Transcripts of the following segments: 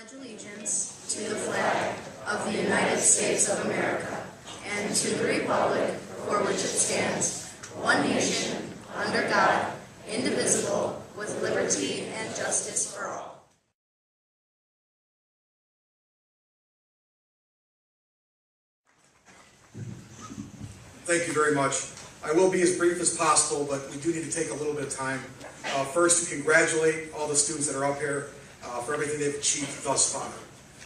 pledge allegiance to the flag of the United States of America and to the republic for which it stands, one nation, under God, indivisible, with liberty and justice for all. Thank you very much. I will be as brief as possible, but we do need to take a little bit of time. First, to congratulate all the students that are up here for everything they've achieved thus far.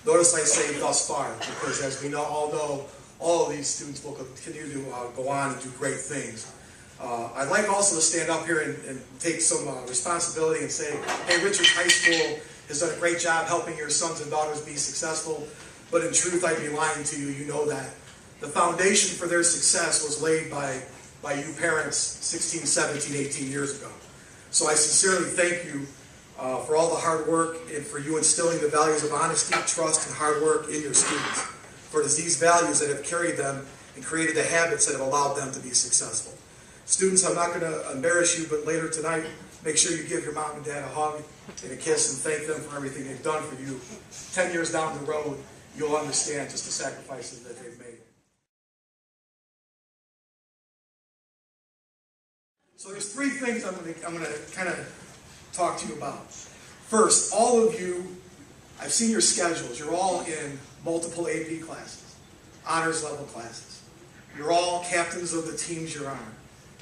Notice I say thus far, because as we all know, all of these students will continue to go on and do great things. I'd like also to stand up here and take some responsibility and say, hey, Richards High School has done a great job helping your sons and daughters be successful, but in truth, I'd be lying to you. You know that. The foundation for their success was laid by you parents 16, 17, 18 years ago. So I sincerely thank you for all the hard work and for you instilling the values of honesty, trust, and hard work in your students. For it is these values that have carried them and created the habits that have allowed them to be successful. Students, I'm not going to embarrass you, but later tonight, make sure you give your mom and dad a hug and a kiss and thank them for everything they've done for you. 10 years down the road, you'll understand just the sacrifices that they've made. So there's three things I'm going to kind of talk to you about. First, all of you, I've seen your schedules. You're all in multiple AP classes, honors level classes. You're all captains of the teams you're on.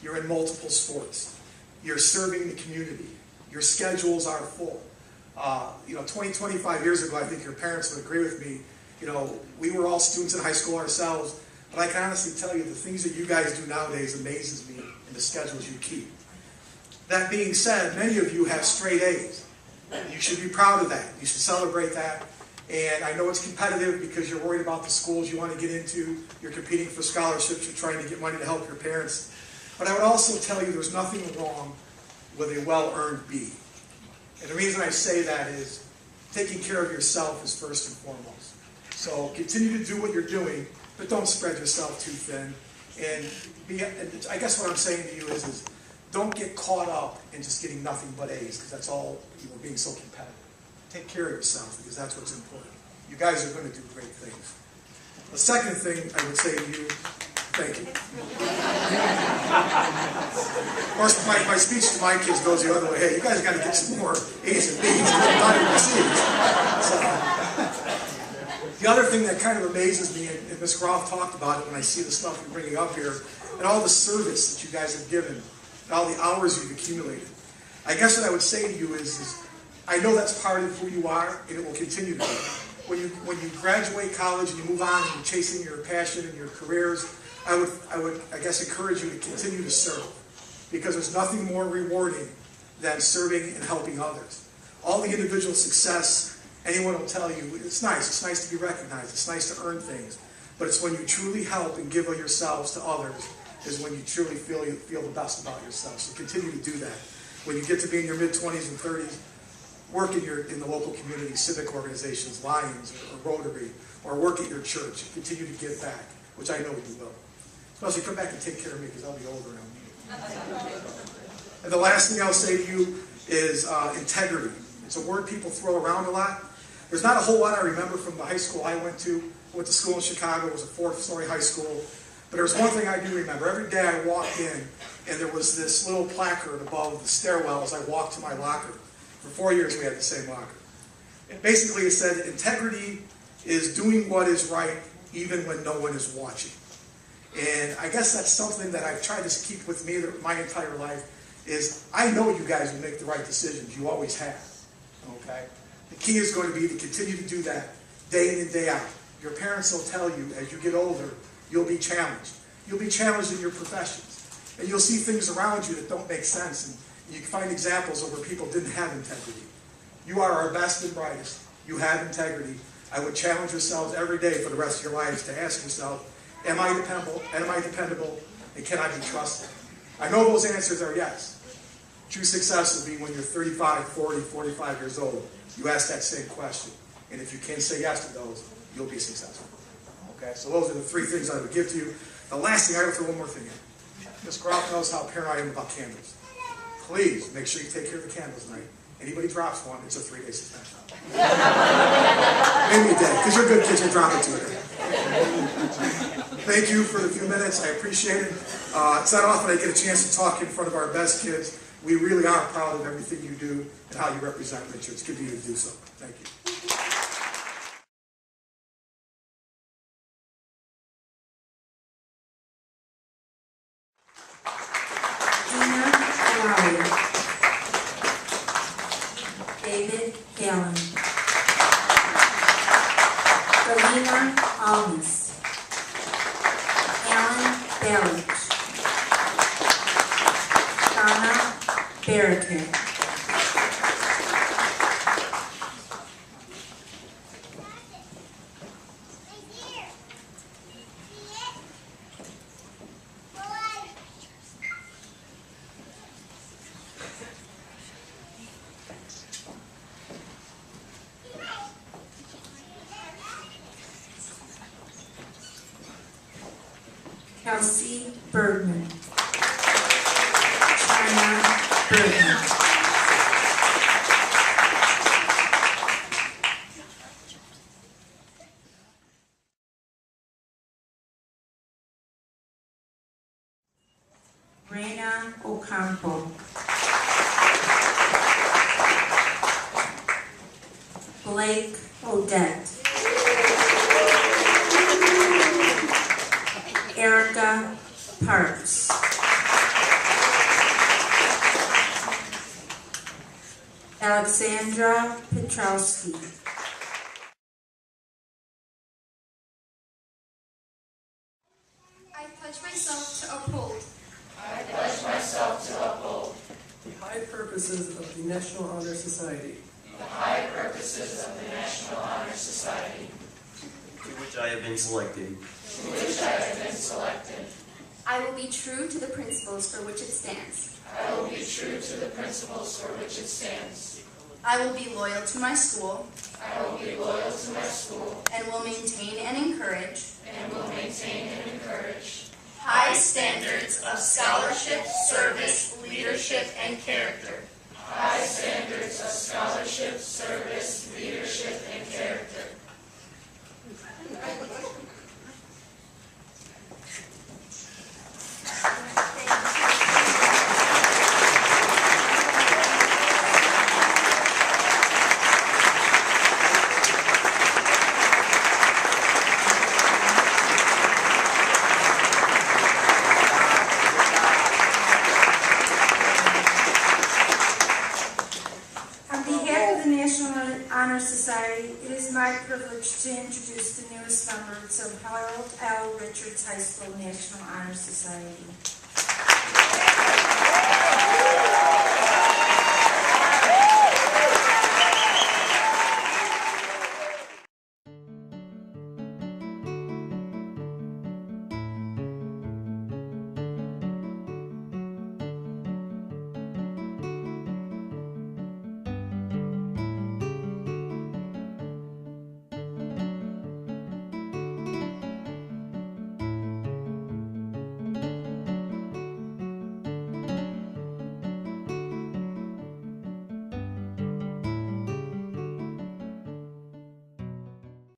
You're in multiple sports. You're serving the community. Your schedules are full. 20, 25 years ago, I think your parents would agree with me. We were all students in high school ourselves, but I can honestly tell you the things that you guys do nowadays amazes me in the schedules you keep. That being said, many of you have straight A's. You should be proud of that. You should celebrate that. And I know it's competitive because you're worried about the schools you want to get into. You're competing for scholarships. You're trying to get money to help your parents. But I would also tell you there's nothing wrong with a well-earned B. And the reason I say that is taking care of yourself is first and foremost. So continue to do what you're doing, but don't spread yourself too thin. And I guess what I'm saying to you is don't get caught up in just getting nothing but A's, because that's all, being so competitive. Take care of yourself, because that's what's important. You guys are going to do great things. The second thing I would say to you, thank you. Of course, my speech to my kids goes the other way. Hey, you guys got to get some more A's and B's and not even C's. The other thing that kind of amazes me, and Ms. Groff talked about it when I see the stuff you're bringing up here, and all the service that you guys have given, and all the hours you've accumulated. I guess what I would say to you is I know that's part of who you are, and it will continue to be. When you graduate college and you move on and you're chasing your passion and your careers, I would encourage you to continue to serve, because there's nothing more rewarding than serving and helping others. All the individual success, anyone will tell you, it's nice. It's nice to be recognized. It's nice to earn things. But it's when you truly help and give of yourselves to others is when you truly feel the best about yourself. So continue to do that. When you get to be in your mid-20s and 30s, work in the local community, civic organizations, Lions or Rotary, or work at your church and continue to give back, which I know you will. Especially come back and take care of me, because I'll be older around you. And the last thing I'll say to you is integrity. It's a word people throw around a lot. There's not a whole lot I remember from the high school I went to. I went to school in Chicago. It was a 4th-story high school. But there was one thing I do remember. Every day I walked in, and there was this little placard above the stairwell as I walked to my locker. For 4 years we had the same locker. And basically it said, integrity is doing what is right even when no one is watching. And I guess that's something that I've tried to keep with me my entire life, is I know you guys will make the right decisions. You always have. Okay? The key is going to be to continue to do that day in and day out. Your parents will tell you as you get older, you'll be challenged. You'll be challenged in your professions. And you'll see things around you that don't make sense. And you can find examples of where people didn't have integrity. You are our best and brightest. You have integrity. I would challenge yourselves every day for the rest of your lives to ask yourself, am I dependable, and can I be trusted? I know those answers are yes. True success will be when you're 35, 40, 45 years old. You ask that same question. And if you can say yes to those, you'll be successful. Okay, so those are the three things I would give to you. The last thing, I would throw one more thing in. Ms. Groff knows how paranoid I am about candles. Please make sure you take care of the candles tonight. Anybody drops one, it's a 3-day suspension. Maybe a day, because you're good kids, you'll drop it to it. Thank you for the few minutes, I appreciate it. It's not often I get a chance to talk in front of our best kids. We really are proud of everything you do and how you represent Richard. It's good of you to do so. Thank you. David Gallen, Galina Almas, Alan Ballich, Donna Barricade, Kelsey Bergman, China Bergman, Reina Ocampo, Blake Odette, Erica Parks, Alexandra Petrowski, I pledge myself to uphold the high purposes of the National Honor Society, to which I have been selected. I will be true to the principles for which it stands. I will be loyal to my school. And will maintain and encourage. High standards of scholarship, service, leadership, and character. On behalf of the National Honor Society, it is my privilege to introduce the newest members of Harold L. Richards High School National Honor Society.